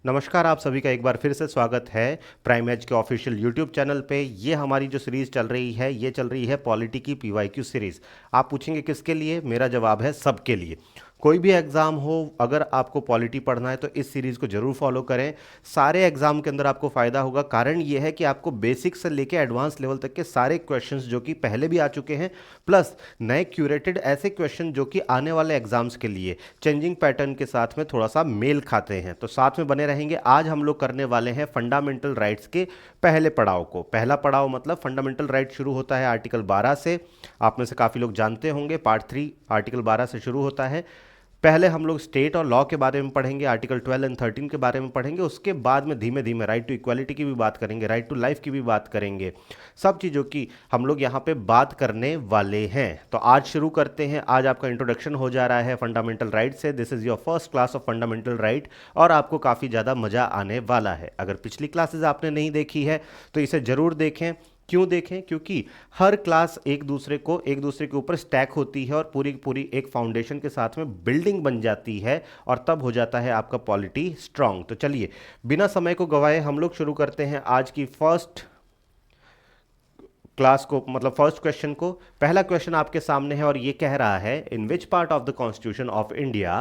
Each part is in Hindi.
नमस्कार, आप सभी का एक बार फिर से स्वागत है प्राइम एज के ऑफिशियल यूट्यूब चैनल पे। ये हमारी जो सीरीज़ चल रही है ये चल रही है पॉलिटी की पीवाईक्यू सीरीज़। आप पूछेंगे किसके लिए? मेरा जवाब है सबके लिए। कोई भी एग्ज़ाम हो, अगर आपको पॉलिटी पढ़ना है तो इस सीरीज़ को ज़रूर फॉलो करें। सारे एग्ज़ाम के अंदर आपको फ़ायदा होगा। कारण ये है कि आपको बेसिक से लेके एडवांस लेवल तक के सारे क्वेश्चंस जो कि पहले भी आ चुके हैं, प्लस नए क्यूरेटेड ऐसे क्वेश्चन जो कि आने वाले एग्जाम्स के लिए चेंजिंग पैटर्न के साथ में थोड़ा सा मेल खाते हैं, तो साथ में बने रहेंगे। आज हम लोग करने वाले हैं फंडामेंटल राइट्स के पहले पड़ाव को। पहला पड़ाव मतलब फंडामेंटल राइट शुरू होता है आर्टिकल 12 से। आप में से काफ़ी लोग जानते होंगे, पार्ट 3 आर्टिकल 12 से शुरू होता है। पहले हम लोग स्टेट और लॉ के बारे में पढ़ेंगे, आर्टिकल 12 एंड 13 के बारे में पढ़ेंगे। उसके बाद में धीमे धीमे राइट टू इक्वालिटी की भी बात करेंगे, राइट टू लाइफ की भी बात करेंगे, सब चीज़ों की हम लोग यहाँ पे बात करने वाले हैं। तो आज शुरू करते हैं। आज आपका इंट्रोडक्शन हो जा रहा है फंडामेंटल राइट से। This is your first class of fundamental right और आपको काफ़ी ज़्यादा मज़ा आने वाला है। अगर पिछली क्लासेज आपने नहीं देखी है तो इसे ज़रूर देखें। क्यों देखें? क्योंकि हर क्लास एक दूसरे के ऊपर स्टैक होती है और पूरी पूरी एक फाउंडेशन के साथ में बिल्डिंग बन जाती है और तब हो जाता है आपका पॉलिटी स्ट्रांग। तो चलिए बिना समय को गवाए हम लोग शुरू करते हैं आज की फर्स्ट क्लास को, मतलब फर्स्ट क्वेश्चन को। पहला क्वेश्चन आपके सामने है और ये कह रहा है, in which part of the constitution of India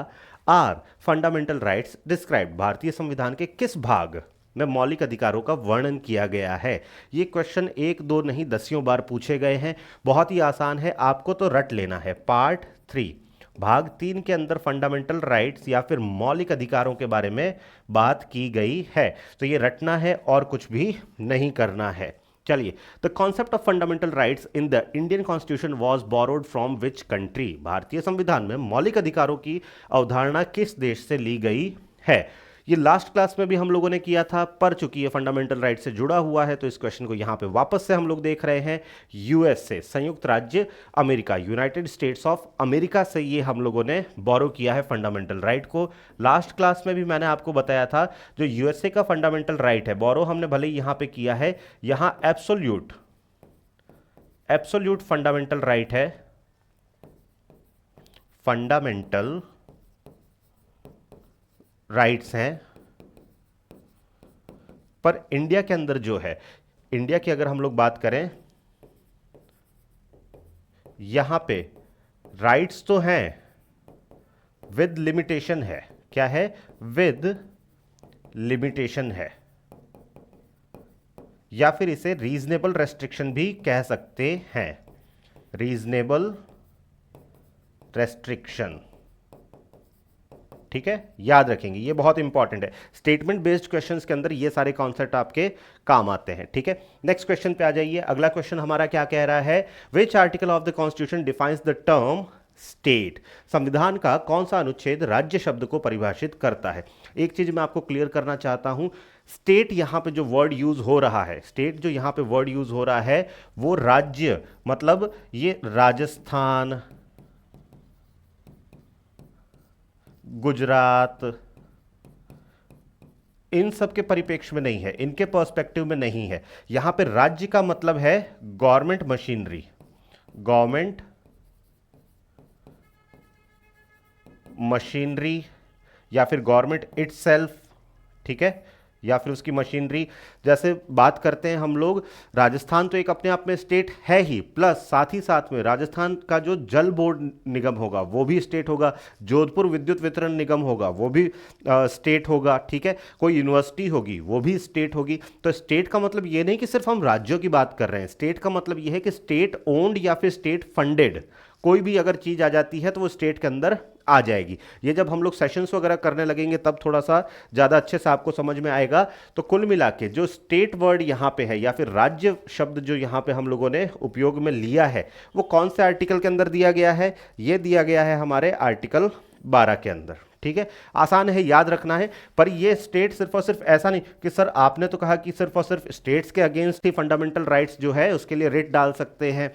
are fundamental rights described? भारतीय संविधान के किस भाग में मौलिक अधिकारों का वर्णन किया गया है? ये क्वेश्चन एक दो नहीं दसियों बार पूछे गए हैं। बहुत ही आसान है, आपको तो रट लेना है। पार्ट 3 भाग 3 के अंदर फंडामेंटल राइट्स या फिर मौलिक अधिकारों के बारे में बात की गई है, तो ये रटना है और कुछ भी नहीं करना है। चलिए, the concept of fundamental rights in the Indian constitution was borrowed from which country? भारतीय संविधान में मौलिक अधिकारों की अवधारणा किस देश से ली गई है? ये लास्ट क्लास में भी हम लोगों ने किया था, पर चूंकि ये फंडामेंटल राइट से जुड़ा हुआ है तो इस क्वेश्चन को यहाँ पे वापस से हम लोग देख रहे हैं। यूएस से, संयुक्त राज्य America, United states of America से ये हम लोगों ने बोरो किया है फंडामेंटल राइट को। लास्ट क्लास में भी मैंने आपको बताया था, जो यूएसए का फंडामेंटल राइट है, बोरो हमने भले ही यहाँ पे किया है, यहाँ एब्सोल्यूट फंडामेंटल राइट है, फंडामेंटल राइट्स हैं। पर इंडिया के अंदर जो है, इंडिया की अगर हम लोग बात करें, यहां पे राइट्स तो हैं, विद लिमिटेशन है। क्या है? विद लिमिटेशन है, या फिर इसे रीजनेबल रेस्ट्रिक्शन भी कह सकते हैं। रीजनेबल रेस्ट्रिक्शन, ठीक है, याद रखेंगे, ये बहुत इंपॉर्टेंट है। स्टेटमेंट बेस्ड क्वेश्चंस के अंदर ये सारे कॉन्सेप्ट आपके काम आते हैं। ठीक है, नेक्स्ट क्वेश्चन पे आ जाइए। अगला क्वेश्चन हमारा क्या कह रहा है? Which article of the constitution defines the term state? संविधान का कौन सा अनुच्छेद राज्य शब्द को परिभाषित करता है? एक चीज मैं आपको क्लियर करना चाहता हूं, स्टेट यहां पे जो वर्ड यूज हो रहा है, स्टेट जो यहां पे वर्ड यूज हो रहा है वो राज्य, मतलब ये राजस्थान, गुजरात, इन सब के परिप्रेक्ष्य में नहीं है, इनके पर्सपेक्टिव में नहीं है। यहां पे राज्य का मतलब है गवर्नमेंट मशीनरी, गवर्नमेंट मशीनरी या फिर गवर्नमेंट इटसेल्फ, ठीक है, या फिर उसकी मशीनरी। जैसे बात करते हैं हम लोग, राजस्थान तो एक अपने आप में स्टेट है ही, प्लस साथ ही साथ में राजस्थान का जो जल बोर्ड निगम होगा वो भी स्टेट होगा, जोधपुर विद्युत वितरण निगम होगा वो भी स्टेट होगा, ठीक है, कोई यूनिवर्सिटी होगी वो भी स्टेट होगी। तो स्टेट का मतलब ये नहीं कि सिर्फ हम राज्यों की बात कर रहे हैं, स्टेट का मतलब ये है कि स्टेट ओन्ड या फिर स्टेट फंडेड कोई भी अगर चीज आ जाती है तो वो स्टेट के अंदर आ जाएगी। ये जब हम लोग सेशंस वगैरह करने लगेंगे तब थोड़ा सा ज़्यादा अच्छे से आपको समझ में आएगा। तो कुल मिला के जो स्टेट वर्ड यहाँ पे है या फिर राज्य शब्द जो यहाँ पे हम लोगों ने उपयोग में लिया है वो कौन से आर्टिकल के अंदर दिया गया है? ये दिया गया है हमारे आर्टिकल 12 के अंदर। ठीक है, आसान है, याद रखना है। पर ये स्टेट सिर्फ और सिर्फ ऐसा नहीं कि सर आपने तो कहा कि सिर्फ और सिर्फ स्टेट्स के अगेंस्ट ही फंडामेंटल राइट्स जो है उसके लिए रेट डाल सकते हैं,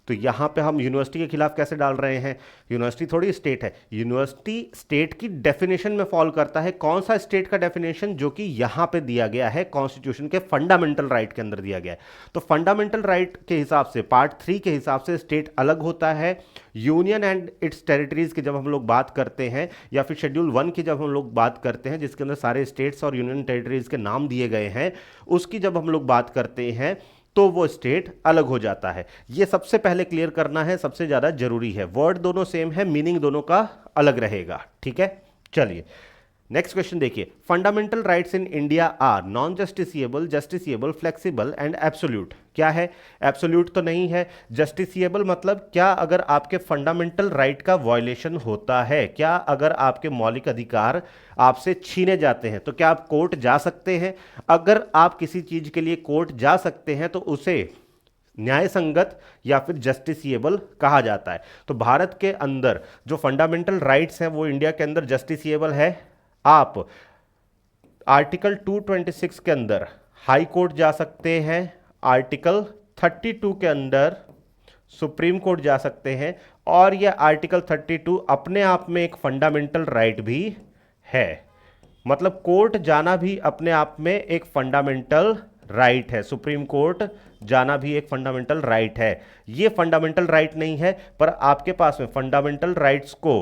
तो यहाँ पे हम यूनिवर्सिटी के खिलाफ कैसे डाल रहे हैं? यूनिवर्सिटी थोड़ी स्टेट है, यूनिवर्सिटी स्टेट की डेफिनेशन में फॉल करता है। कौन सा स्टेट का डेफिनेशन? जो कि यहाँ पे दिया गया है, कॉन्स्टिट्यूशन के फंडामेंटल राइट के अंदर दिया गया है। तो फंडामेंटल राइट के हिसाब से पार्ट 3 के हिसाब से स्टेट अलग होता है। यूनियन एंड इट्स टेरिटरीज की जब हम लोग बात करते हैं, या फिर शेड्यूल 1 की जब हम लोग बात करते हैं, जिसके अंदर सारे स्टेट्स और यूनियन टेरिटरीज के नाम दिए गए हैं, उसकी जब हम लोग बात करते हैं तो वो स्टेट अलग हो जाता है। ये सबसे पहले क्लियर करना है, सबसे ज्यादा जरूरी है। वर्ड दोनों सेम है, मीनिंग दोनों का अलग रहेगा। ठीक है, चलिए नेक्स्ट क्वेश्चन देखिए। Fundamental rights in India are non justiciable, justiciable, flexible and absolute. क्या है? एब्सोल्यूट तो नहीं है। जस्टिसिएबल मतलब क्या अगर आपके फंडामेंटल राइट का वायलेशन होता है, क्या अगर आपके मौलिक अधिकार आपसे छीने जाते हैं तो क्या आप कोर्ट जा सकते हैं? अगर आप किसी चीज के लिए कोर्ट जा सकते हैं तो उसे न्याय संगत या फिर जस्टिसिएबल कहा जाता है। तो भारत के अंदर जो फंडामेंटल राइट्स हैं वो इंडिया के अंदर जस्टिसिएबल है। आप आर्टिकल 226 के अंदर हाई कोर्ट जा सकते हैं, आर्टिकल 32 के अंदर सुप्रीम कोर्ट जा सकते हैं, और यह आर्टिकल 32 अपने आप में एक फंडामेंटल राइट भी है। मतलब कोर्ट जाना भी अपने आप में एक फंडामेंटल राइट है, सुप्रीम कोर्ट जाना भी एक फंडामेंटल राइट है। ये फंडामेंटल राइट नहीं है, पर आपके पास में फंडामेंटल राइट्स को,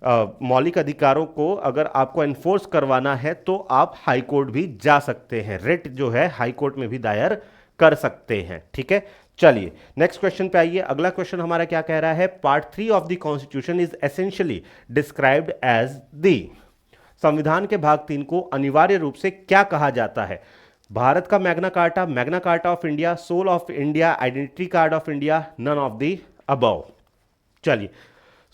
मौलिक अधिकारों को अगर आपको एनफोर्स करवाना है तो आप हाई कोर्ट भी जा सकते हैं। रिट जो है हाई कोर्ट में भी दायर कर सकते हैं। ठीक है, चलिए नेक्स्ट क्वेश्चन पे आइए। अगला क्वेश्चन हमारा क्या कह रहा है? Part 3 of the constitution is essentially described as the. संविधान के भाग 3 को अनिवार्य रूप से क्या कहा जाता है? भारत का Magna Carta, Magna Carta of India, soul of India, identity card of India, none of the above. चलिए,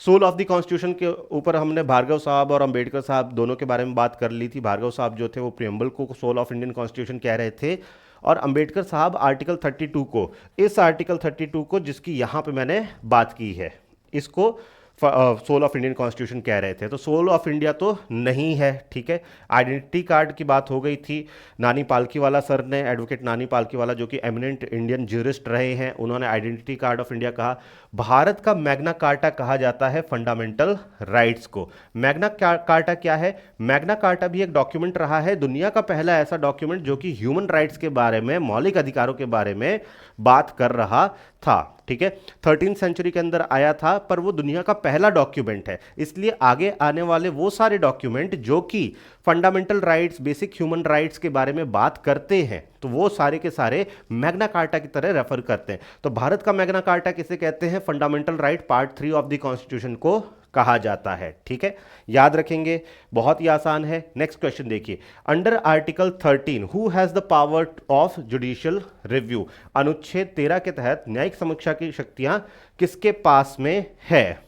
सोल ऑफ द कॉन्स्टिट्यूशन के ऊपर हमने भार्गव साहब और अंबेडकर साहब दोनों के बारे में बात कर ली थी। भार्गव साहब जो थे वो प्रियम्बल को सोल ऑफ इंडियन कॉन्स्टिट्यूशन कह रहे थे, और अंबेडकर साहब आर्टिकल 32 को, इस आर्टिकल 32 को जिसकी यहाँ पे मैंने बात की है, इसको सोल ऑफ इंडियन कॉन्स्टिट्यूशन कह रहे थे। तो सोल ऑफ इंडिया तो नहीं है। ठीक है, आइडेंटिटी कार्ड की बात हो गई थी। नानी पालकीवाला सर ने, एडवोकेट नानी पालकीवाला जो कि एमिनेंट इंडियन ज्यूरिस्ट रहे हैं, उन्होंने आइडेंटिटी कार्ड ऑफ इंडिया कहा। भारत का मैग्ना कार्टा कहा जाता है फंडामेंटल राइट्स को। मैग्ना कार्टा क्या है? मैग्ना कार्टा भी एक डॉक्यूमेंट रहा है, दुनिया का पहला ऐसा डॉक्यूमेंट जो कि ह्यूमन राइट्स के बारे में, मौलिक अधिकारों के बारे में बात कर रहा था। ठीक है, 13वीं सेंचुरी के अंदर आया था, पर वो दुनिया का पहला डॉक्यूमेंट है। इसलिए आगे आने वाले वो सारे डॉक्यूमेंट जो कि fundamental rights, basic human rights के बारे में बात करते हैं, तो वो सारे के सारे मैग्ना कार्टा की तरह रेफर करते हैं। तो भारत का मैग्ना कार्टा किसे कहते हैं? Fundamental right part 3 of the constitution को कहा जाता है। ठीक है, याद रखेंगे, बहुत ही आसान है। नेक्स्ट क्वेश्चन देखिए। Under article 13 who has the power of judicial review. अनुच्छेद 13 के तहत न्यायिक समीक्षा की शक्तियां किसके पास में है?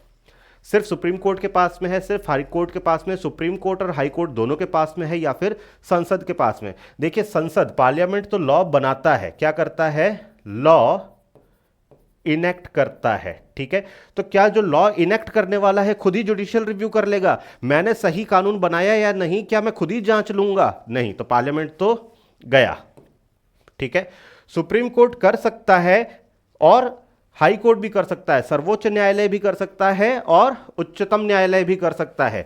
सिर्फ सुप्रीम कोर्ट के पास में है, सिर्फ हाई कोर्ट के पास में, सुप्रीम कोर्ट और हाई कोर्ट दोनों के पास में है, या फिर संसद के पास में? देखिए, संसद, पार्लियामेंट तो लॉ बनाता है, क्या करता है? लॉ इनेक्ट करता है। ठीक है, तो क्या जो लॉ इनेक्ट करने वाला है खुद ही जुडिशियल रिव्यू कर लेगा? मैंने सही कानून बनाया या नहीं, क्या मैं खुद ही जांच लूंगा? नहीं, तो पार्लियामेंट तो गया। ठीक है, सुप्रीम कोर्ट कर सकता है और हाई कोर्ट भी कर सकता है, सर्वोच्च न्यायालय भी कर सकता है और उच्चतम न्यायालय भी कर सकता है,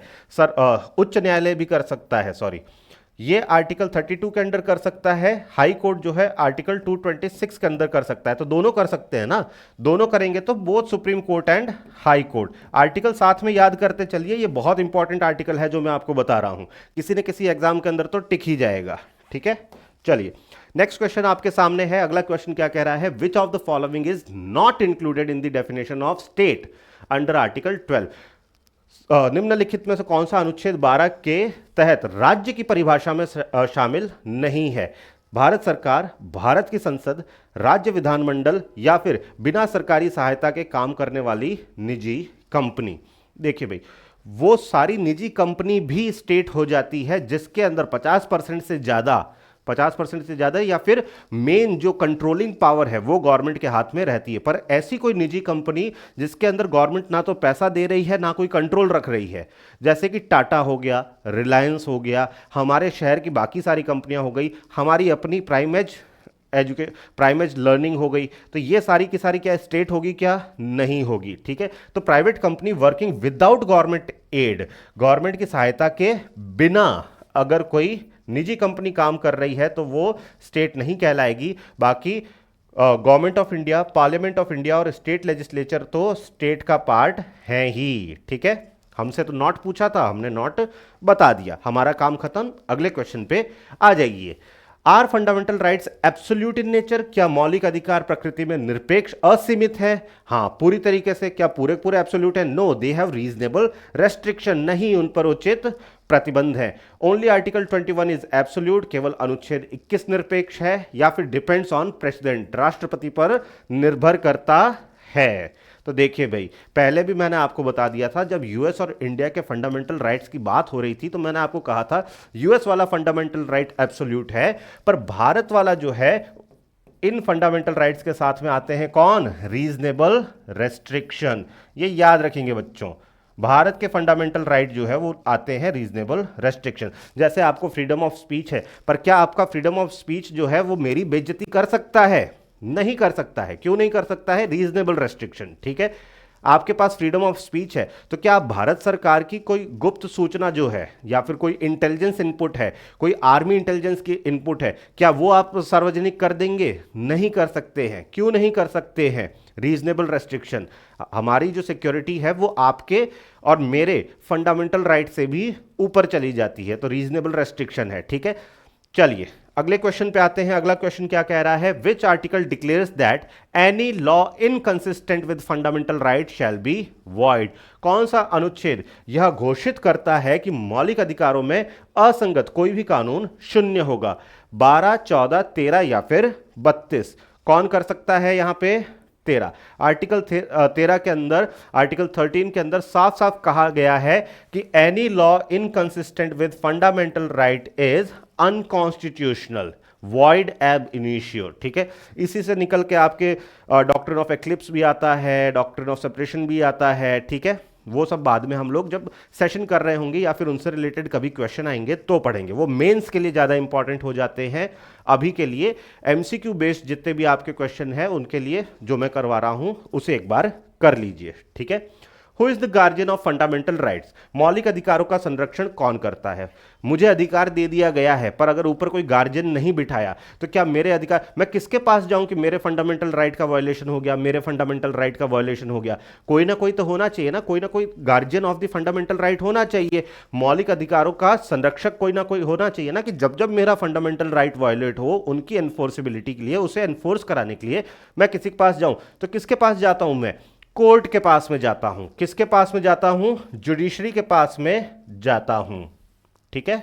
उच्च न्यायालय भी कर सकता है, सॉरी, ये आर्टिकल 32 के अंदर कर सकता है। हाई कोर्ट जो है आर्टिकल 226 के अंदर कर सकता है। तो दोनों कर सकते हैं ना, दोनों करेंगे तो both supreme court and high court. Article साथ में याद करते चलिए, ये बहुत इंपॉर्टेंट आर्टिकल है जो मैं आपको बता रहा हूं, किसी न किसी एग्जाम के अंदर तो टिक ही जाएगा। ठीक है, चलिए नेक्स्ट क्वेश्चन आपके सामने है। अगला क्वेश्चन क्या कह रहा है? Which of the following is not included in the definition of state under article 12। निम्नलिखित में से कौन सा अनुच्छेद 12 के तहत राज्य की परिभाषा में शामिल नहीं है? भारत सरकार, भारत की संसद, राज्य विधानमंडल, या फिर बिना सरकारी सहायता के काम करने वाली निजी कंपनी। देखिए भाई, वो सारी निजी कंपनी भी स्टेट हो जाती है जिसके अंदर 50% से ज्यादा या फिर मेन जो कंट्रोलिंग पावर है वो गवर्नमेंट के हाथ में रहती है। पर ऐसी कोई निजी कंपनी जिसके अंदर गवर्नमेंट ना तो पैसा दे रही है ना कोई कंट्रोल रख रही है, जैसे कि टाटा हो गया, रिलायंस हो गया, हमारे शहर की बाकी सारी कंपनियां हो गई, हमारी अपनी प्राइमेज प्राइमेज लर्निंग हो गई, तो ये सारी की सारी क्या स्टेट होगी, क्या नहीं होगी, ठीक है। तो private company working without government aid, government की सहायता के बिना अगर कोई निजी कंपनी काम कर रही है तो वो स्टेट नहीं कहलाएगी। बाकी government of India, parliament of India और स्टेट लेजिस्लेचर तो स्टेट का पार्ट है ही, ठीक है। हमसे तो नॉट पूछा था, हमने नॉट बता दिया, हमारा काम खत्म। अगले क्वेश्चन पे आ जाइए। Are fundamental rights absolute in nature, क्या मौलिक अधिकार प्रकृति में निरपेक्ष असीमित है? हाँ, पूरी तरीके से। क्या पूरे पूरे एब्सोल्यूट है? No, they have reasonable restriction, नहीं, उन पर उचित प्रतिबंध है। ओनली आर्टिकल 21 इज एब्सोल्यूट, केवल अनुच्छेद 21 निरपेक्ष है, या फिर डिपेंड्स ऑन प्रेसिडेंट, राष्ट्रपति पर निर्भर करता है। तो देखिए भाई, पहले भी मैंने आपको बता दिया था, जब यूएस और इंडिया के फंडामेंटल राइट्स की बात हो रही थी तो मैंने आपको कहा था यूएस वाला फंडामेंटल राइट एब्सोल्यूट है, पर भारत वाला जो है इन फंडामेंटल राइट्स के साथ में आते हैं कौन? Reasonable restriction. ये याद रखेंगे बच्चों, भारत के फंडामेंटल राइट जो है वो आते हैं रीजनेबल रेस्ट्रिक्शन। जैसे आपको फ्रीडम ऑफ स्पीच है, पर क्या आपका फ्रीडम ऑफ स्पीच जो है वो मेरी बेइज्जती कर सकता है? नहीं कर सकता है। क्यों नहीं कर सकता है? रीजनेबल रेस्ट्रिक्शन, ठीक है। आपके पास फ्रीडम ऑफ स्पीच है, तो क्या आप भारत सरकार की कोई गुप्त सूचना जो है या फिर कोई इंटेलिजेंस इनपुट है, कोई आर्मी इंटेलिजेंस की इनपुट है, क्या वो आप सार्वजनिक कर देंगे? नहीं कर सकते हैं। क्यों नहीं कर सकते हैं? Reasonable restriction. हमारी जो सिक्योरिटी है वो आपके और मेरे फंडामेंटल राइट से भी ऊपर चली जाती है, तो रीजनेबल रेस्ट्रिक्शन है, ठीक है। चलिए अगले क्वेश्चन पे आते हैं। अगला क्वेश्चन क्या कह रहा है? Which article declares that any law inconsistent with fundamental right shall be void? कौन सा अनुच्छेद यह घोषित करता है कि मौलिक अधिकारों में असंगत कोई भी कानून शून्य होगा? 12, 14, 13 या फिर 32? कौन कर सकता है यहां पे? 13। आर्टिकल 13 के अंदर, आर्टिकल 13 के अंदर साफ साफ कहा गया है कि any law inconsistent with fundamental right is unconstitutional, void एब इनिशियो, ठीक है। इसी से निकल के आपके डॉक्ट्रिन ऑफ एक्लिप्स भी आता है, डॉक्ट्रिन ऑफ सेपरेशन भी आता है, ठीक है। वो सब बाद में हम लोग जब सेशन कर रहे होंगे या फिर उनसे रिलेटेड कभी क्वेश्चन आएंगे तो पढ़ेंगे, वो मेंस के लिए ज़्यादा इंपॉर्टेंट हो जाते हैं। अभी के लिए एमसीक्यू बेस्ड जितने भी आपके क्वेश्चन हैं उनके लिए जो मैं करवा रहा हूं उसे एक बार कर लीजिए, ठीक है। Who is the guardian of fundamental rights? मौलिक अधिकारों का संरक्षण कौन करता है? मुझे अधिकार दे दिया गया है, पर अगर ऊपर कोई गार्जियन नहीं बिठाया तो क्या मेरे अधिकार, मैं किसके पास जाऊं कि मेरे फंडामेंटल राइट का वायलेशन हो गया, मेरे फंडामेंटल राइट का वायलेशन हो गया? कोई ना कोई तो होना चाहिए ना, कोई ना कोई guardian of the fundamental right होना चाहिए। मौलिक अधिकारों का संरक्षक कोई ना कोई होना चाहिए ना, कि जब जब मेरा फंडामेंटल राइट वायलेट हो उनकी एनफोर्सिबिलिटी के लिए, उसे एनफोर्स कराने के लिए मैं किसी के पास जाऊं, तो किसके पास जाता हूं? मैं कोर्ट के पास में जाता हूं। किसके पास में जाता हूं? जुडिशरी के पास में जाता हूं, ठीक है।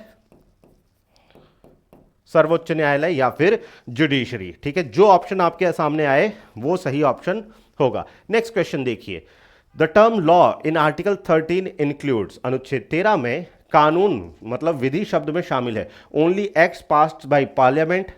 सर्वोच्च न्यायालय या फिर जुडिशरी, ठीक है। जो ऑप्शन आपके सामने आए वो सही ऑप्शन होगा। नेक्स्ट क्वेश्चन देखिए। The term law in article 13 includes, अनुच्छेद 13 में कानून मतलब विधि शब्द में शामिल है only acts passed by parliament,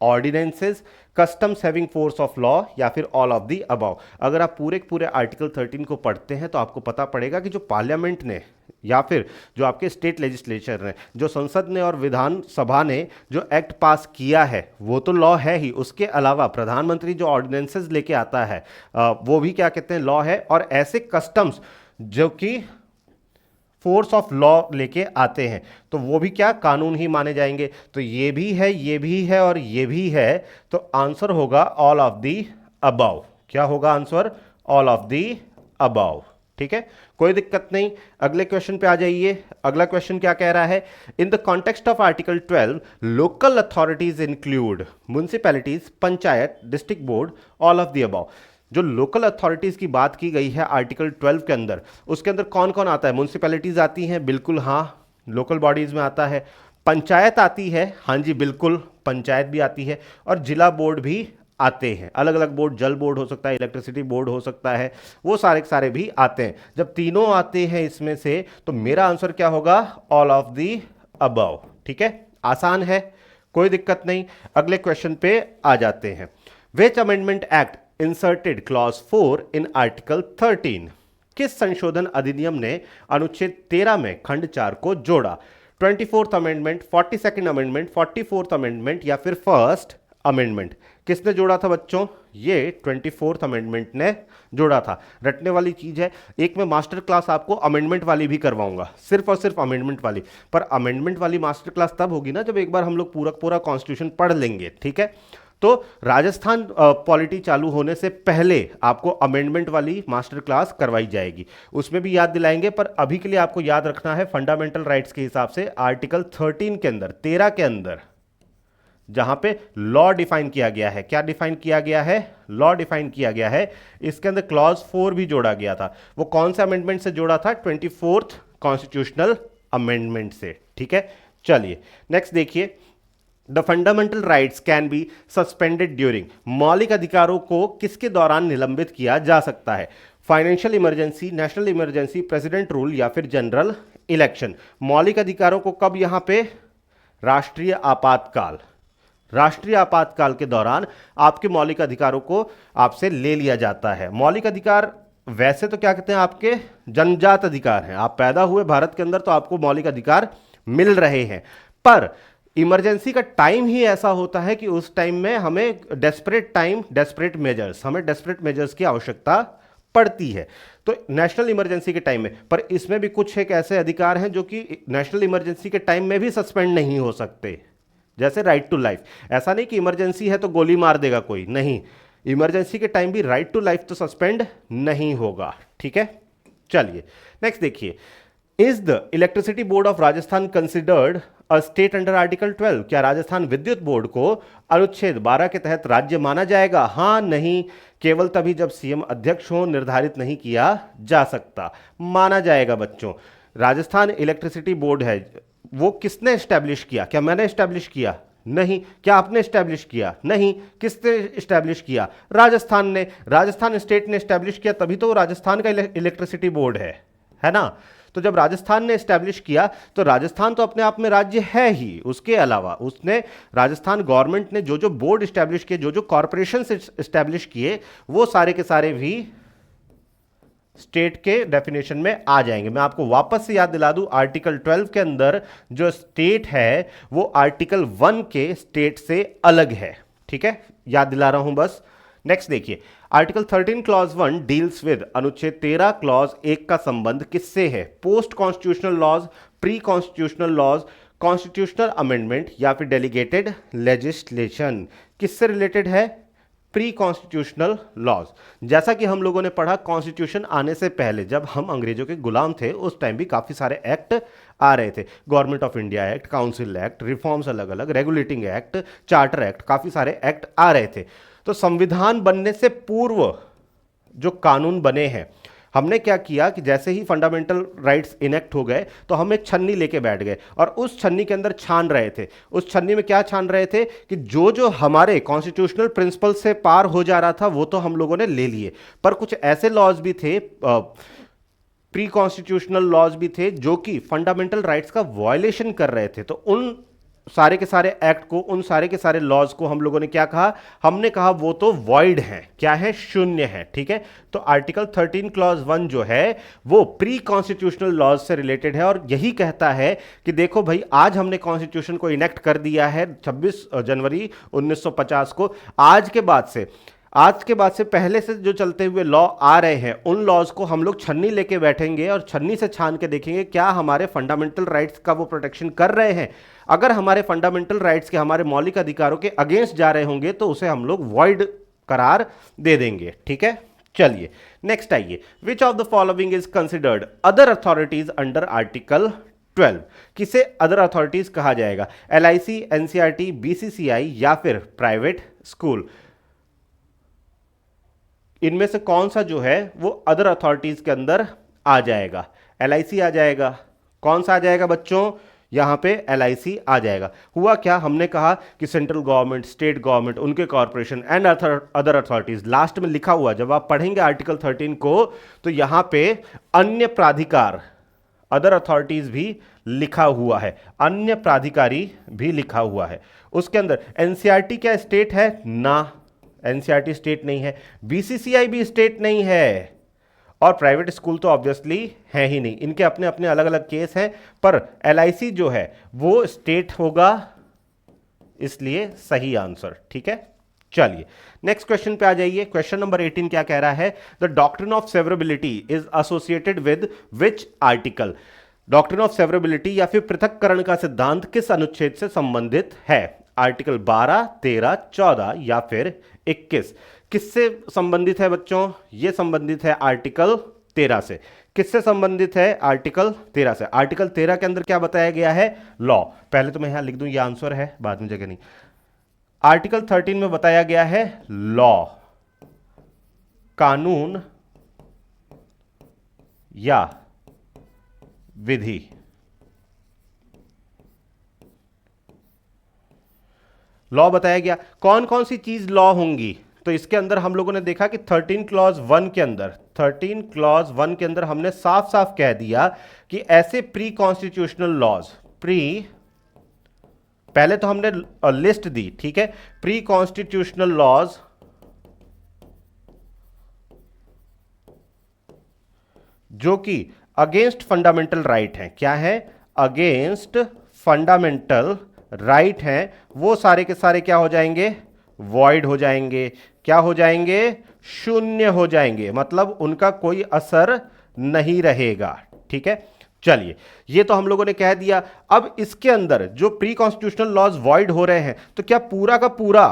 ordinances, customs having force of law या फिर ऑल ऑफ दी अबव। अगर आप पूरे पूरे आर्टिकल 13 को पढ़ते हैं तो आपको पता पड़ेगा कि जो पार्लियामेंट ने या फिर जो आपके स्टेट लेजिस्लेचर ने, जो संसद ने और विधान सभा ने जो एक्ट पास किया है वो तो लॉ है ही, उसके अलावा प्रधानमंत्री जो ऑर्डिनेंसेस लेके आता है वो भी क्या कहते हैं? लॉ है। और ऐसे कस्टम्स जो कि फोर्स ऑफ लॉ लेके आते हैं तो वो भी क्या? कानून ही माने जाएंगे। तो ये भी है, ये भी है और ये भी है, तो आंसर होगा ऑल ऑफ दी अबव। क्या होगा answer? All of the above, ठीक है, कोई दिक्कत नहीं। अगले क्वेश्चन पे आ जाइए। अगला क्वेश्चन क्या कह रहा है? In the context of article 12 local authorities include municipalities, panchayat, district board, all of the above. जो लोकल अथॉरिटीज की बात की गई है आर्टिकल 12 के अंदर, उसके अंदर कौन कौन आता है? म्युनिसिपैलिटीज आती हैं, बिल्कुल हाँ, लोकल बॉडीज में आता है। पंचायत आती है, हाँ जी बिल्कुल, पंचायत भी आती है। और जिला बोर्ड भी आते हैं, अलग अलग बोर्ड, जल बोर्ड हो सकता है, इलेक्ट्रिसिटी बोर्ड हो सकता है, वो सारे के सारे भी आते हैं। जब तीनों आते हैं इसमें से तो मेरा आंसर क्या होगा? ऑल ऑफ दी अबव, ठीक है, आसान है, कोई दिक्कत नहीं। अगले क्वेश्चन पे आ जाते हैं। विच amendment act inserted clause 4 in article 13? किस संशोधन अधिनियम ने अनुच्छेद 13 में खंड 4 को जोड़ा? 24th amendment, 42nd amendment, 44th amendment या फिर फर्स्ट अमेंडमेंट? किसने जोड़ा था बच्चों? ये 24th अमेंडमेंट ने जोड़ा था। रटने वाली चीज है, एक मैं मास्टर क्लास आपको अमेंडमेंट वाली भी करवाऊंगा, सिर्फ और सिर्फ अमेंडमेंट वाली। पर अमेंडमेंट वाली मास्टर क्लास तब होगी ना जब एक बार हम लोग पूरा पूरा कॉन्स्टिट्यूशन पढ़ लेंगे, ठीक है? तो राजस्थान पॉलिटी चालू होने से पहले आपको अमेंडमेंट वाली मास्टर क्लास करवाई जाएगी, उसमें भी याद दिलाएंगे। पर अभी के लिए आपको याद रखना है फंडामेंटल राइट्स के हिसाब से आर्टिकल 13 के अंदर, 13 के अंदर जहां पे लॉ डिफाइन किया गया है, क्या डिफाइन किया गया है? लॉ डिफाइन किया गया है। इसके अंदर क्लॉज 4 भी जोड़ा गया था। वो कौन से अमेंडमेंट से जोड़ा था? 24th कॉन्स्टिट्यूशनल अमेंडमेंट से, ठीक है? चलिए नेक्स्ट देखिए, the fundamental rights can be suspended during, मौलिक अधिकारों को किसके दौरान निलंबित किया जा सकता है? Financial emergency, national emergency, president rule या फिर जनरल इलेक्शन। मौलिक अधिकारों को कब? यहां पे राष्ट्रीय आपातकाल, राष्ट्रीय आपातकाल के दौरान आपके मौलिक अधिकारों को आपसे ले लिया जाता है। मौलिक अधिकार वैसे तो क्या कहते हैं, आपके जन्मजात अधिकार हैं, आप पैदा हुए भारत के अंदर तो आपको मौलिक अधिकार मिल रहे हैं। पर इमरजेंसी का टाइम ही ऐसा होता है कि उस टाइम में हमें डेस्परेट टाइम, डेस्परेट मेजर्स, हमें डेस्परेट मेजर्स की आवश्यकता पड़ती है। तो नेशनल इमरजेंसी के टाइम में, पर इसमें भी कुछ एक ऐसे अधिकार हैं जो कि नेशनल इमरजेंसी के टाइम में भी सस्पेंड नहीं हो सकते, जैसे राइट टू लाइफ। ऐसा नहीं कि इमरजेंसी है तो गोली मार देगा कोई, नहीं, इमरजेंसी के टाइम भी राइट टू लाइफ तो सस्पेंड नहीं होगा, ठीक है? चलिए नेक्स्ट देखिए, is the electricity board of Rajasthan considered a state under article 12, क्या राजस्थान विद्युत बोर्ड को अनुच्छेद 12 के तहत राज्य माना जाएगा? हाँ, नहीं, केवल तभी जब सीएम अध्यक्ष हो, निर्धारित नहीं किया जा सकता। माना जाएगा बच्चों। राजस्थान इलेक्ट्रिसिटी बोर्ड है, वो किसने एस्टैब्लिश किया? क्या मैंने एस्टैब्लिश किया? नहीं। क्या आपने एस्टैब्लिश किया? नहीं। किसने एस्टैब्लिश किया? राजस्थान ने, राजस्थान स्टेट ने एस्टैब्लिश किया, तभी तो राजस्थान का इलेक्ट्रिसिटी बोर्ड है ना? तो जब राजस्थान ने एस्टैब्लिश किया तो राजस्थान तो अपने आप में राज्य है ही, उसके अलावा उसने, राजस्थान गवर्नमेंट ने जो जो बोर्ड एस्टैब्लिश किए, जो जो कॉरपोरेशन एस्टैब्लिश किए, वो सारे के सारे भी स्टेट के डेफिनेशन में आ जाएंगे। मैं आपको वापस से याद दिला दूं, आर्टिकल 12 के अंदर जो स्टेट है वो आर्टिकल 1 के स्टेट से अलग है, ठीक है? याद दिला रहा हूं बस। नेक्स्ट देखिए, आर्टिकल 13 क्लॉज 1 डील्स विद, अनुच्छेद 13 क्लॉज 1 का संबंध किससे है? Post constitutional laws, pre constitutional laws, constitutional amendment या फिर डेलीगेटेड लेजिस्लेशन। किससे रिलेटेड है? Pre constitutional laws. जैसा कि हम लोगों ने पढ़ा, कॉन्स्टिट्यूशन आने से पहले जब हम अंग्रेजों के गुलाम थे उस टाइम भी काफ़ी सारे एक्ट आ रहे थे, government of India act, council act, reforms अलग अलग, रेगुलेटिंग एक्ट, चार्टर एक्ट, काफ़ी सारे एक्ट आ रहे थे। तो संविधान बनने से पूर्व जो कानून बने हैं, हमने क्या किया कि जैसे ही फंडामेंटल राइट्स इनेक्ट हो गए तो हम एक छन्नी लेके बैठ गए और उस छन्नी के अंदर छान रहे थे। उस छन्नी में क्या छान रहे थे कि जो जो हमारे कॉन्स्टिट्यूशनल प्रिंसिपल से पार हो जा रहा था वो तो हम लोगों ने ले लिए, पर कुछ ऐसे लॉज भी थे, प्री कॉन्स्टिट्यूशनल लॉज भी थे जो कि फंडामेंटल राइट्स का वायलेशन कर रहे थे। तो उन सारे के सारे एक्ट को, उन सारे के सारे लॉज को हम लोगों ने क्या कहा? हमने कहा वो तो वॉइड है, क्या है? शून्य है, ठीक है? तो आर्टिकल 13 क्लॉज 1 जो है वो प्री कॉन्स्टिट्यूशनल लॉज से रिलेटेड है और यही कहता है कि देखो भाई, आज हमने कॉन्स्टिट्यूशन को इनेक्ट कर दिया है 26 जनवरी 1950 को, आज के बाद से पहले से जो चलते हुए लॉ आ रहे हैं उन लॉज को हम लोग छन्नी लेके बैठेंगे और छन्नी से छान के देखेंगे क्या हमारे फंडामेंटल राइट्स का वो प्रोटेक्शन कर रहे हैं। अगर हमारे फंडामेंटल राइट्स के, हमारे मौलिक अधिकारों के अगेंस्ट जा रहे होंगे तो उसे हम लोग वॉइड करार दे देंगे, ठीक है? चलिए नेक्स्ट आइए, which of the following is considered other authorities under article 12? किसे अदर अथॉरिटीज कहा जाएगा? LIC, NCERT, BCCI या फिर प्राइवेट स्कूल? इनमें से कौन सा जो है वो अदर अथॉरिटीज के अंदर आ जाएगा? LIC आ जाएगा। कौन सा आ जाएगा बच्चों? यहां पे LIC आ जाएगा। हुआ क्या, हमने कहा कि सेंट्रल गवर्नमेंट, स्टेट गवर्नमेंट, उनके corporation and other authorities, last में लिखा हुआ, जब आप पढ़ेंगे आर्टिकल 13 को तो यहां पे अन्य प्राधिकार, अदर अथॉरिटीज भी लिखा हुआ है, अन्य प्राधिकारी भी लिखा हुआ है। उसके अंदर NCERT क्या स्टेट है? ना, NCERT स्टेट नहीं है, BCCI भी स्टेट नहीं है और प्राइवेट स्कूल तो ऑब्वियसली है ही नहीं। इनके अपने अपने अलग अलग केस हैं, पर LIC जो है वो स्टेट होगा, इसलिए सही आंसर, ठीक है? चलिए नेक्स्ट क्वेश्चन पे आ जाइए। क्वेश्चन नंबर 18 क्या कह रहा है? The doctrine of severability is associated with which article? Doctrine of severability या फिर पृथक्करण का सिद्धांत किस अनुच्छेद से संबंधित है? आर्टिकल 12, 13, 14 या फिर 21? किससे संबंधित है बच्चों? यह संबंधित है आर्टिकल 13 से। किससे संबंधित है? आर्टिकल 13 से। आर्टिकल 13 के अंदर क्या बताया गया है? लॉ। पहले तो मैं यहां लिख दूं, ये आंसर है, बाद में जगह नहीं। आर्टिकल 13 में बताया गया है लॉ, कानून या विधि। लॉ बताया गया। कौन कौन सी चीज लॉ होंगी? तो इसके अंदर हम लोगों ने देखा कि 13 क्लॉज 1 के अंदर, 13 क्लॉज 1 के अंदर हमने साफ साफ कह दिया कि ऐसे प्री कॉन्स्टिट्यूशनल लॉज, पहले तो हमने लिस्ट दी, ठीक है, प्री कॉन्स्टिट्यूशनल लॉज जो कि अगेंस्ट फंडामेंटल राइट हैं। क्या है? अगेंस्ट फंडामेंटल राइट हैं, वो सारे के सारे क्या हो जाएंगे? वॉइड हो जाएंगे। क्या हो जाएंगे? शून्य हो जाएंगे, मतलब उनका कोई असर नहीं रहेगा। ठीक है, चलिए ये तो हम लोगों ने कह दिया। अब इसके अंदर जो प्री कॉन्स्टिट्यूशनल लॉज वॉइड हो रहे हैं, तो क्या पूरा का पूरा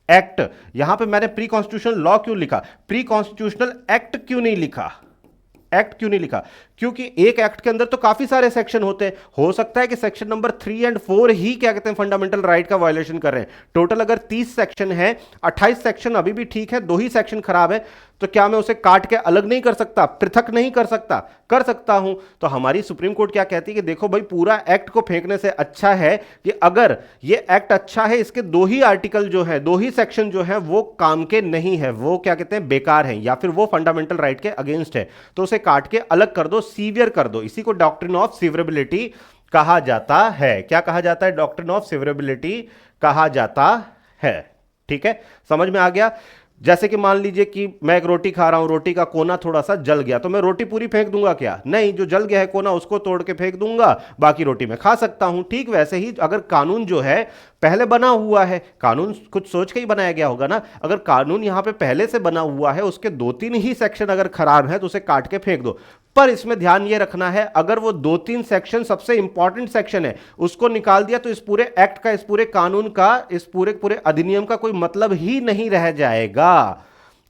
एक्ट, यहां पे मैंने प्री कॉन्स्टिट्यूशनल लॉ क्यों लिखा, प्री कॉन्स्टिट्यूशनल एक्ट क्यों नहीं लिखा? एक्ट क्यों नहीं लिखा? क्योंकि एक एक्ट के अंदर तो काफी सारे सेक्शन होते हैं। हो सकता है कि सेक्शन नंबर 3 और 4 ही क्या कहते हैं, फंडामेंटल राइट का वायलेशन कर रहे हैं। टोटल अगर 30 सेक्शन है, 28 सेक्शन अभी भी ठीक है, 2 ही सेक्शन खराब है, तो क्या मैं उसे काट के अलग नहीं कर सकता, पृथक नहीं कर सकता? कर सकता हूं। तो हमारी सुप्रीम कोर्ट क्या कहती है कि देखो भाई, पूरा एक्ट को फेंकने से अच्छा है कि अगर ये एक्ट अच्छा है, इसके 2 ही आर्टिकल जो है, 2 ही सेक्शन जो है वो काम के नहीं है, वो क्या कहते हैं, बेकार है, या फिर वो फंडामेंटल राइट के अगेंस्ट है, तो उसे काट के अलग कर दो, सीवियर कर दो। इसी को डॉक्ट्रिन ऑफ सीवरेबिलिटी कहा जाता है। क्या कहा जाता है? डॉक्ट्रिन ऑफ सीवरेबिलिटी कहा जाता है। ठीक है, समझ में आ गया? जैसे कि मान लीजिए कि मैं एक रोटी खा रहा हूं, रोटी का कोना थोड़ा सा जल गया, तो मैं रोटी पूरी फेंक दूंगा क्या? नहीं, जो जल गया है कोना उसको तोड़ के फेंक दूंगा, बाकी रोटी मैं खा सकता हूं। ठीक वैसे ही अगर कानून जो है पहले बना हुआ है, कानून कुछ सोच के ही बनाया गया होगा ना, अगर कानून यहां पे पहले से बना हुआ है, उसके 2-3 ही सेक्शन अगर खराब है तो उसे काट के फेंक दो। पर इसमें ध्यान यह रखना है, अगर वो 2-3 सेक्शन सबसे इंपॉर्टेंट सेक्शन है उसको निकाल दिया, तो इस पूरे एक्ट का, इस पूरे कानून का, इस पूरे पूरे अधिनियम का कोई मतलब ही नहीं रह जाएगा।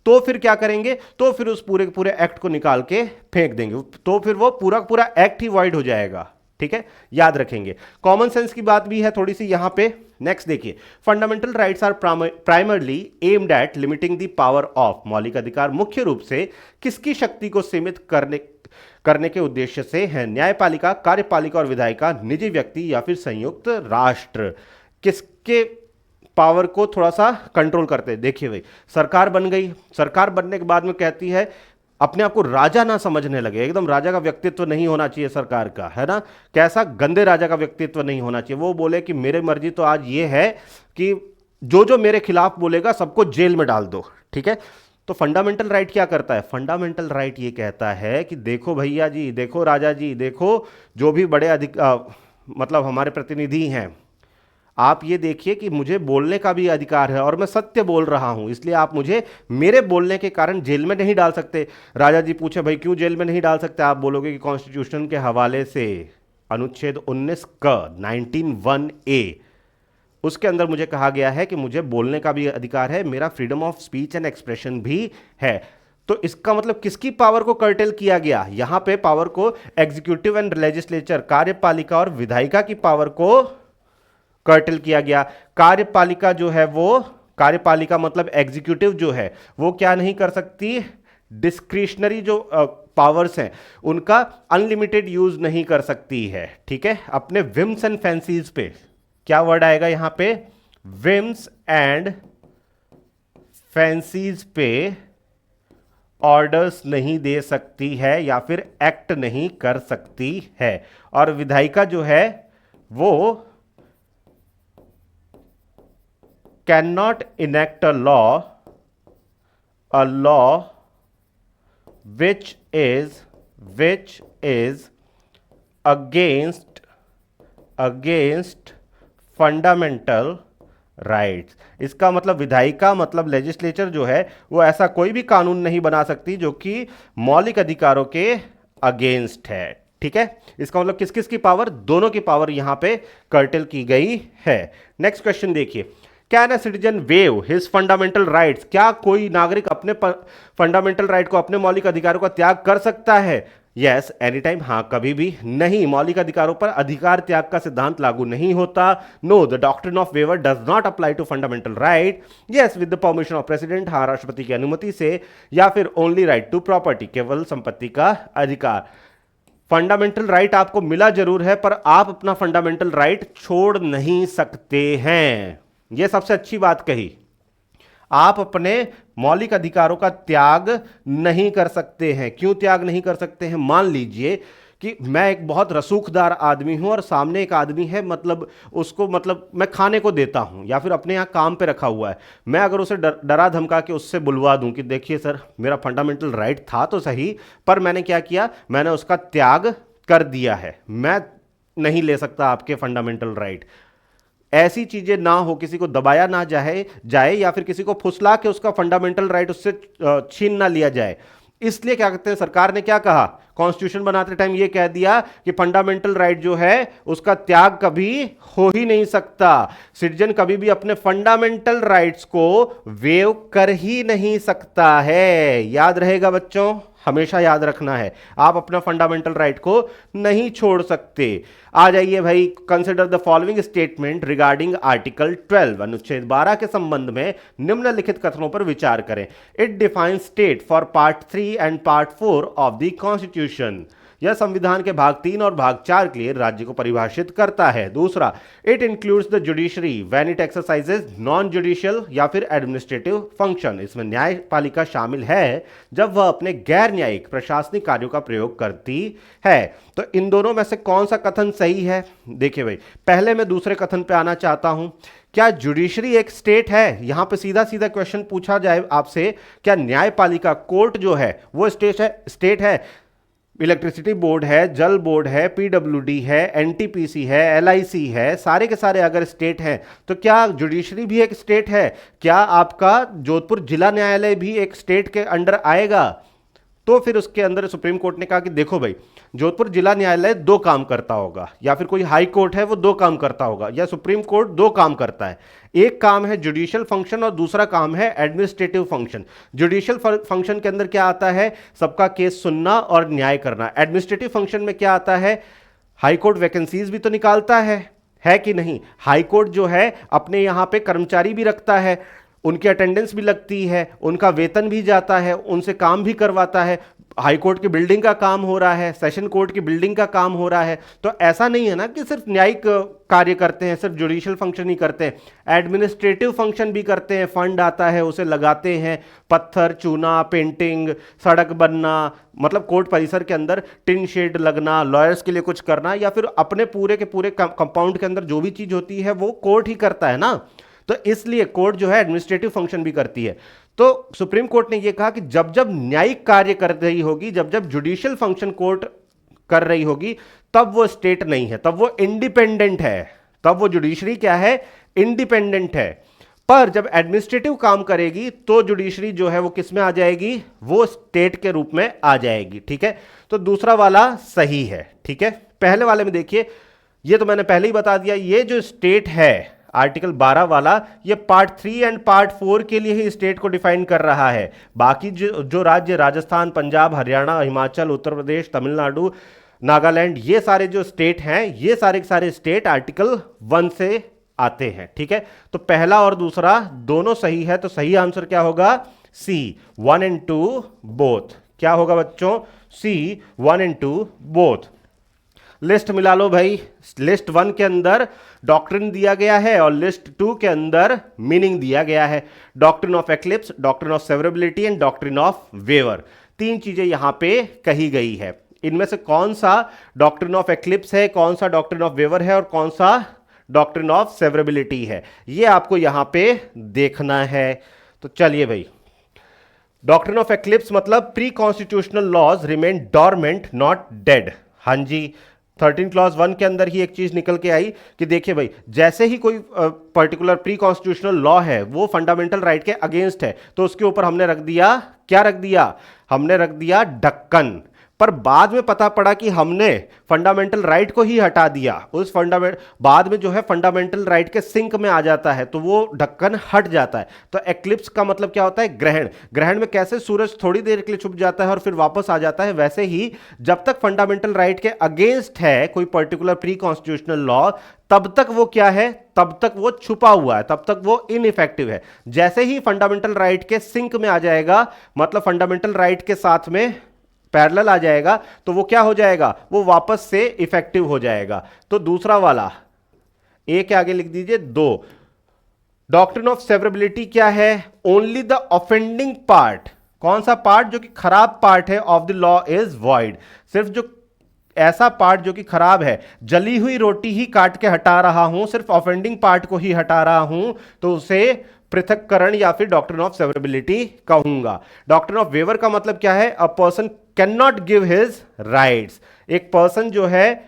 तो फिर क्या करेंगे? तो फिर उस पूरे पूरे एक्ट को निकाल के फेंक देंगे, तो फिर वो पूरा पूरा एक्ट ही वॉइड हो जाएगा। ठीक है, याद रखेंगे। कॉमन सेंस की बात भी है थोड़ी सी यहां पे। नेक्स्ट देखिए, fundamental rights are primarily aimed at limiting the power of. मौलिक अधिकार मुख्य रूप से किसकी शक्ति को सीमित करने के उद्देश्य से है? न्यायपालिका, कार्यपालिका और विधायिका, निजी व्यक्ति या फिर संयुक्त राष्ट्र? किसके पावर को थोड़ा सा कंट्रोल करते हैं? देखिए भाई, सरकार बन गई, सरकार बनने के बाद में कहती है अपने आप को राजा ना समझने लगे, एकदम राजा का व्यक्तित्व नहीं होना चाहिए सरकार का, है ना, कैसा गंदे राजा का व्यक्तित्व नहीं होना चाहिए। वो बोले कि मेरे मर्जी तो आज ये है कि जो जो मेरे खिलाफ बोलेगा सबको जेल में डाल दो। ठीक है, तो फंडामेंटल राइट क्या करता है? फंडामेंटल राइट ये कहता है कि देखो भैया जी, देखो राजा जी, देखो जो भी बड़े मतलब हमारे प्रतिनिधि हैं, आप ये देखिए कि मुझे बोलने का भी अधिकार है और मैं सत्य बोल रहा हूं, इसलिए आप मुझे मेरे बोलने के कारण जेल में नहीं डाल सकते। राजा जी पूछे भाई क्यों जेल में नहीं डाल सकते? आप बोलोगे कि कॉन्स्टिट्यूशन के हवाले से अनुच्छेद 19 क 19(1)(a) उसके अंदर मुझे कहा गया है कि मुझे बोलने का भी अधिकार है, मेरा freedom of speech and expression भी है। तो इसका मतलब किसकी पावर को कर्टेल किया गया? यहां पे पावर को एग्जीक्यूटिव एंड लेजिस्लेचर, कार्यपालिका और विधायिका की पावर को कर्टेल किया गया। कार्यपालिका जो है वो, कार्यपालिका मतलब एग्जीक्यूटिव जो है वो क्या नहीं कर सकती? डिस्क्रिशनरी जो पावर्स हैं उनका अनलिमिटेड यूज नहीं कर सकती है। ठीक है, अपने विम्स एंड फैंसीज पे, क्या वर्ड आएगा यहां पे? विम्स एंड फैंसीज पे ऑर्डर्स नहीं दे सकती है या फिर एक्ट नहीं कर सकती है। और विधायिका जो है वो cannot enact a law which is against fundamental rights. इसका मतलब विधायिका मतलब लेजिस्लेचर जो है वो ऐसा कोई भी कानून नहीं बना सकती जो कि मौलिक अधिकारों के अगेंस्ट है। ठीक है, इसका मतलब किस किस की पावर, दोनों की पावर यहां पे कर्टेल की गई है। नेक्स्ट क्वेश्चन देखिए, can a citizen wave his fundamental rights, क्या कोई नागरिक अपने फंडामेंटल राइट को, अपने मौलिक अधिकारों का त्याग कर सकता है? यस, एनी टाइम, हाँ कभी भी नहीं। मौलिक अधिकारों पर अधिकार त्याग का सिद्धांत लागू नहीं होता। No, the doctrine of waiver does not apply to fundamental right. Yes, with the permission of president, हाँ राष्ट्रपति की अनुमति से। या फिर ओनली राइट टू प्रॉपर्टी, केवल संपत्ति का अधिकार। फंडामेंटल राइट आपको मिला जरूर है, पर आप अपना फंडामेंटल राइट छोड़ नहीं सकते हैं। यह सबसे अच्छी बात कही, आप अपने मौलिक अधिकारों का त्याग नहीं कर सकते हैं। क्यों त्याग नहीं कर सकते हैं? मान लीजिए कि मैं एक बहुत रसूखदार आदमी हूं और सामने एक आदमी है, मतलब उसको, मतलब मैं खाने को देता हूं या फिर अपने यहां काम पे रखा हुआ है, मैं अगर उसे डरा धमका के उससे बुलवा दूं कि देखिए सर, मेरा फंडामेंटल राइट था तो सही, पर मैंने क्या किया, मैंने उसका त्याग कर दिया है, मैं नहीं ले सकता आपके फंडामेंटल राइट। ऐसी चीजें ना हो, किसी को दबाया ना जाए या फिर किसी को फुसला के उसका फंडामेंटल राइट उससे छीन ना लिया जाए। इसलिए क्या कहते हैं, सरकार ने क्या कहा, कॉन्स्टिट्यूशन बनाते टाइम ये कह दिया कि फंडामेंटल राइट जो है उसका त्याग कभी हो ही नहीं सकता। सिटीजन कभी भी अपने फंडामेंटल राइट्स को वेव कर ही नहीं सकता है। याद रहेगा बच्चों, हमेशा याद रखना है, आप अपना फंडामेंटल राइट को नहीं छोड़ सकते। आ जाइए भाई, consider the following statement regarding article 12, अनुच्छेद 12 के संबंध में निम्नलिखित कथनों पर विचार करें। It defines state for part 3 and part 4 of the constitution. यह संविधान के भाग 3 और भाग 4 के लिए राज्य को परिभाषित करता है। दूसरा, it includes the judiciary when it exercises non judicial या फिर एडमिनिस्ट्रेटिव फंक्शन। इसमें न्यायपालिका शामिल है जब वह अपने गैर न्यायिक प्रशासनिक कार्यों का प्रयोग करती है। तो इन दोनों में से कौन सा कथन सही है? देखिए भाई, पहले मैं दूसरे कथन पे आना चाहता हूं। क्या जुडिशरी एक स्टेट है? यहां पे सीधा सीधा क्वेश्चन पूछा जाए आपसे, क्या न्यायपालिका कोर्ट जो है वो स्टेट है? इलेक्ट्रिसिटी बोर्ड है, जल बोर्ड है, पीडब्ल्यूडी है, एनटीपीसी है, एलआईसी है, सारे के सारे अगर स्टेट हैं तो क्या जुडिशरी भी एक स्टेट है? क्या आपका जोधपुर जिला न्यायालय भी एक स्टेट के अंडर आएगा? तो फिर उसके अंदर सुप्रीम कोर्ट ने कहा कि देखो भाई, जोधपुर जिला न्यायालय दो काम करता होगा, या फिर कोई हाई कोर्ट है वो दो काम करता होगा, या सुप्रीम कोर्ट दो काम करता है। एक काम है जुडिशियल फंक्शन और दूसरा काम है एडमिनिस्ट्रेटिव फंक्शन। जुडिशियल फंक्शन के अंदर क्या आता है? सबका केस सुनना और न्याय करना। एडमिनिस्ट्रेटिव फंक्शन में क्या आता है? हाई कोर्ट वैकेंसीज भी तो निकालता है कि नहीं? हाई कोर्ट जो है अपने यहां पे कर्मचारी भी रखता है, उनकी अटेंडेंस भी लगती है, उनका वेतन भी जाता है, उनसे काम भी करवाता है। हाई कोर्ट की बिल्डिंग का काम हो रहा है, सेशन कोर्ट की बिल्डिंग का काम हो रहा है। तो ऐसा नहीं है ना कि सिर्फ न्यायिक कार्य करते हैं, सिर्फ जुडिशियल फंक्शन ही करते हैं, एडमिनिस्ट्रेटिव फंक्शन भी करते हैं। फंड आता है, उसे लगाते हैं, पत्थर चूना, पेंटिंग, सड़क बनना, मतलब कोर्ट परिसर के अंदर टिन शेड लगना, लॉयर्स के लिए कुछ करना, या फिर अपने पूरे के पूरे कंपाउंड के अंदर जो भी चीज होती है वो कोर्ट ही करता है ना। तो इसलिए कोर्ट जो है एडमिनिस्ट्रेटिव फंक्शन भी करती है। तो सुप्रीम कोर्ट ने यह कहा कि जब जब न्यायिक कार्य कर रही होगी, जब जब जुडिशियल फंक्शन कोर्ट कर रही होगी, तब वो स्टेट नहीं है, तब वो इंडिपेंडेंट है। तब वो जुडिशरी क्या है? इंडिपेंडेंट है। पर जब एडमिनिस्ट्रेटिव काम करेगी तो जुडिशरी जो है वो किस में आ जाएगी? वो स्टेट के रूप में आ जाएगी। ठीक है, तो दूसरा वाला सही है। ठीक है, पहले वाले में देखिए, ये तो मैंने पहले ही बता दिया, ये जो स्टेट है आर्टिकल 12 वाला, ये पार्ट 3 एंड पार्ट 4 के लिए ही स्टेट को डिफाइन कर रहा है। बाकी जो राज्य, राजस्थान, पंजाब, हरियाणा, हिमाचल, उत्तर प्रदेश, तमिलनाडु, नागालैंड, ये सारे जो स्टेट हैं, ये सारे के सारे स्टेट आर्टिकल 1 से आते हैं। ठीक है, तो पहला और दूसरा दोनों सही है। तो सही आंसर क्या होगा? सी, 1 and 2 बोथ। क्या होगा बच्चों? सी, 1 and 2 बोथ। लिस्ट मिला लो भाई, लिस्ट 1 के अंदर डॉक्ट्रिन दिया गया है और लिस्ट 2 के अंदर मीनिंग दिया गया है। Doctrine of eclipse, doctrine of severability and doctrine of waiver, तीन चीजें यहां पे कही गई है। इनमें से कौन सा डॉक्ट्रिन ऑफ एक्लिप्स है, कौन सा डॉक्ट्रिन ऑफ वेवर है और कौन सा डॉक्ट्रिन ऑफ सेवरेबिलिटी है, ये आपको यहां पे देखना है। तो चलिए भाई, डॉक्ट्रिन ऑफ एक्लिप्स मतलब pre constitutional laws remain dormant not dead. हाँ जी, 13 क्लॉज 1 के अंदर ही एक चीज निकल के आई कि देखिए भाई, जैसे ही कोई पर्टिकुलर प्री कॉन्स्टिट्यूशनल लॉ है वो फंडामेंटल राइट के अगेंस्ट है, तो उसके ऊपर हमने रख दिया, क्या रख दिया, हमने रख दिया ढक्कन। पर बाद में पता पड़ा कि हमने फंडामेंटल राइट को ही हटा दिया, उस बाद में जो है फंडामेंटल राइट के सिंक में आ जाता है, तो वो ढक्कन हट जाता है। तो एक्लिप्स का मतलब क्या होता है, ग्रहण। ग्रहण में कैसे सूरज थोड़ी देर के लिए छुप जाता है और फिर वापस आ जाता है, वैसे ही जब तक फंडामेंटल राइट के अगेंस्ट है कोई पर्टिकुलर प्री कॉन्स्टिट्यूशनल लॉ, तब तक वो क्या है, तब तक वो छुपा हुआ है, तब तक वो इनइफेक्टिव है। जैसे ही फंडामेंटल राइट के सिंक में आ जाएगा, मतलब फंडामेंटल राइट के साथ में पैरेलल आ जाएगा, तो वो क्या हो जाएगा, वो वापस से इफेक्टिव हो जाएगा। तो दूसरा वाला ए के आगे लिख दीजिए 2। डॉक्ट्रिन ऑफ सेवरेबिलिटी क्या है, ओनली द ऑफेंडिंग पार्ट, कौन सा पार्ट, जो कि खराब पार्ट है of the law is void, सिर्फ जो ऐसा पार्ट जो कि खराब है, जली हुई रोटी ही काट के हटा रहा हूं, सिर्फ ऑफेंडिंग पार्ट को ही हटा रहा हूं, तो उसे पृथक्करण या फिर डॉक्ट्रिन ऑफ सेवरेबिलिटी कहूंगा। डॉक्ट्रिन ऑफ वेवर का मतलब क्या है, a person can not give his rights, एक पर्सन जो है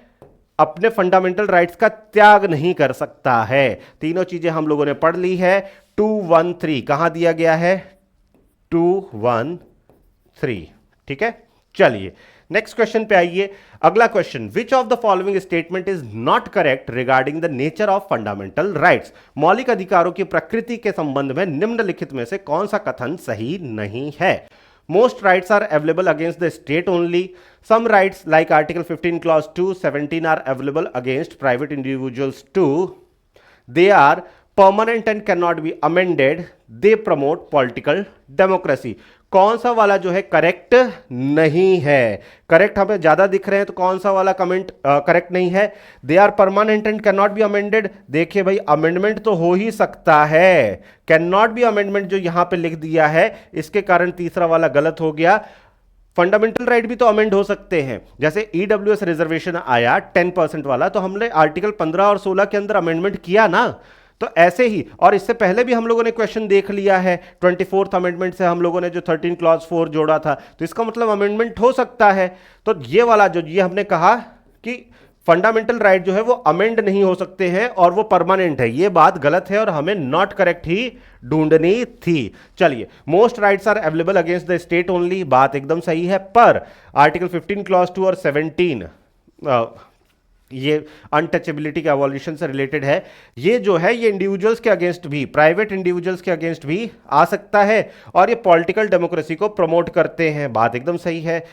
अपने फंडामेंटल राइट्स का त्याग नहीं कर सकता है। तीनों चीजें हम लोगों ने पढ़ ली है। 213 कहां दिया गया है, 213, ठीक है। चलिए नेक्स्ट क्वेश्चन पे आइए। अगला question, which of the following statement is not correct regarding the nature of fundamental rights, मौलिक अधिकारों की प्रकृति के संबंध में निम्नलिखित में से कौन सा कथन सही नहीं है। Most rights are available against the state only. Some rights like Article 15 Clause 2, 17 are available against private individuals too. They are permanent and cannot be amended. They promote political democracy. कौन सा वाला जो है करेक्ट नहीं है, करेक्ट हमें ज्यादा दिख रहे हैं, तो कौन सा वाला कमेंट करेक्ट नहीं है, they are permanent and can not be amended. देखिए भाई, अमेंडमेंट तो हो ही सकता है, कैन नॉट बी अमेंडमेंट जो यहां पे लिख दिया है, इसके कारण तीसरा वाला गलत हो गया। फंडामेंटल राइट भी तो अमेंड हो सकते हैं, जैसे ईडब्ल्यूएस रिजर्वेशन आया 10% वाला, तो हमने आर्टिकल 15 और 16 के अंदर अमेंडमेंट किया ना। तो ऐसे ही, और इससे पहले भी हम लोगों ने क्वेश्चन देख लिया है, 24th अमेंडमेंट से हम लोगों ने जो 13 क्लॉज 4 जोड़ा था, तो इसका मतलब अमेंडमेंट हो सकता है। तो ये वाला जो ये हमने कहा कि फंडामेंटल राइट जो है वो अमेंड नहीं हो सकते हैं और वो परमानेंट है, ये बात गलत है और हमें नॉट करेक्ट ही ढूंढनी थी। चलिए, most rights are available against the state only, बात एकदम सही है, पर आर्टिकल 15 क्लॉज 2 और 17 ये अनटचेबिलिटी के एवोल्यूशन से रिलेटेड है। ये जो है ये इंडिविजुअल्स के अगेंस्ट भी, प्राइवेट इंडिविजुअल्स के अगेंस्ट भी आ सकता है, और ये पॉलिटिकल डेमोक्रेसी को प्रमोट करते हैं, बात एकदम सही है।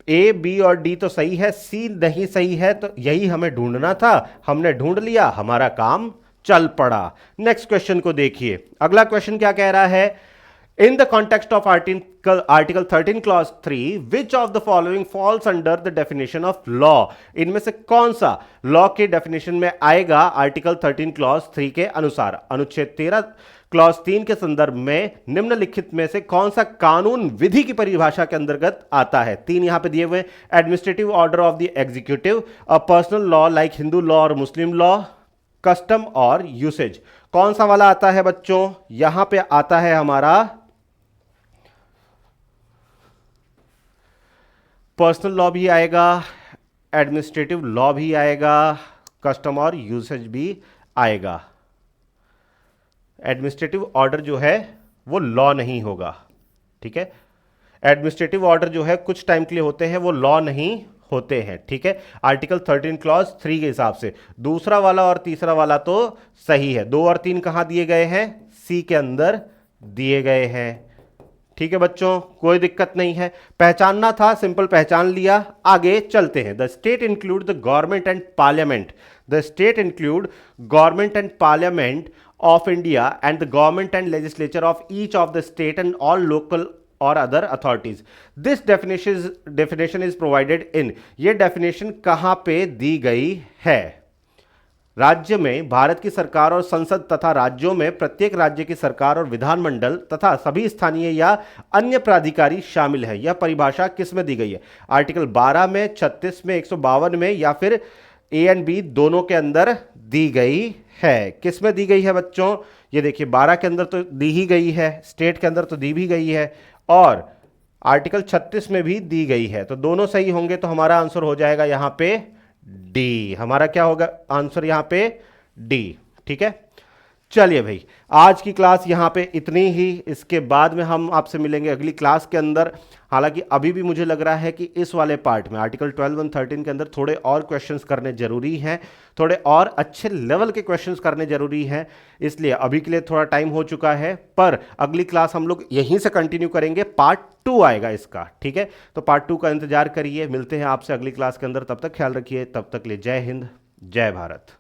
ए, बी और डी तो सही है, सी नहीं सही है, तो यही हमें ढूंढना था, हमने ढूंढ लिया, हमारा काम चल पड़ा। नेक्स्ट क्वेश्चन को देखिए, अगला क्वेश्चन क्या कह रहा है, in the context of article 13 clause 3 which of the following falls under the definition of law, इनमें से कौन सा लॉ के डेफिनेशन में आएगा आर्टिकल 13 क्लॉज 3 के अनुसार। अनुच्छेद 13 क्लॉज 3 के संदर्भ में निम्नलिखित में से कौन सा कानून विधि की परिभाषा के अंतर्गत आता है। तीन यहां पे दिए हुए, administrative order of the executive, a personal law like Hindu law और मुस्लिम लॉ, कस्टम और यूसेज। कौन सा वाला आता है बच्चों, यहां पे आता है हमारा पर्सनल लॉ भी आएगा, एडमिनिस्ट्रेटिव लॉ भी आएगा, कस्टम और यूसेज भी आएगा। एडमिनिस्ट्रेटिव ऑर्डर जो है वो लॉ नहीं होगा, ठीक है। एडमिनिस्ट्रेटिव ऑर्डर जो है कुछ टाइम के लिए होते हैं, वो लॉ नहीं होते हैं, ठीक है, आर्टिकल 13 क्लॉज 3 के हिसाब से। दूसरा वाला और तीसरा वाला तो सही है। 2 और 3 कहां दिए गए हैं, सी के अंदर दिए गए हैं, ठीक है बच्चों, कोई दिक्कत नहीं है। पहचानना था, सिंपल पहचान लिया, आगे चलते हैं। The state include the government and parliament, the state include government and parliament of India and the government and legislature of each of the state and all local or other authorities. This definition is provided in, ये डेफिनेशन कहां पे दी गई है, राज्य में भारत की सरकार और संसद तथा राज्यों में प्रत्येक राज्य की सरकार और विधानमंडल तथा सभी स्थानीय या अन्य प्राधिकारी शामिल है। यह परिभाषा किस में दी गई है, आर्टिकल 12 में, 36 में, 152 में, या फिर ए एंड बी दोनों के अंदर दी गई है। किस में दी गई है बच्चों, ये देखिए 12 के अंदर तो दी ही गई है, स्टेट के अंदर तो दी भी गई है, और आर्टिकल 36 में भी दी गई है, तो दोनों सही होंगे, तो हमारा आंसर हो जाएगा यहां पे डी। हमारा क्या होगा आंसर यहां पे? डी। ठीक है, चलिए भाई, आज की क्लास यहां पे इतनी ही। इसके बाद में हम आपसे मिलेंगे अगली क्लास के अंदर। हालांकि अभी भी मुझे लग रहा है कि इस वाले पार्ट में आर्टिकल 12 और 13 के अंदर थोड़े और क्वेश्चंस करने जरूरी हैं, थोड़े और अच्छे लेवल के क्वेश्चंस करने जरूरी हैं। इसलिए अभी के लिए थोड़ा टाइम हो चुका है, पर अगली क्लास हम लोग यहीं से कंटिन्यू करेंगे। पार्ट 2 आएगा इसका, ठीक है? तो पार्ट 2 का इंतजार करिए। मिलते हैं आपसे अगली क्लास के अंदर, तब तक ख्याल रखिए। तब तक ले जय हिंद, जय भारत।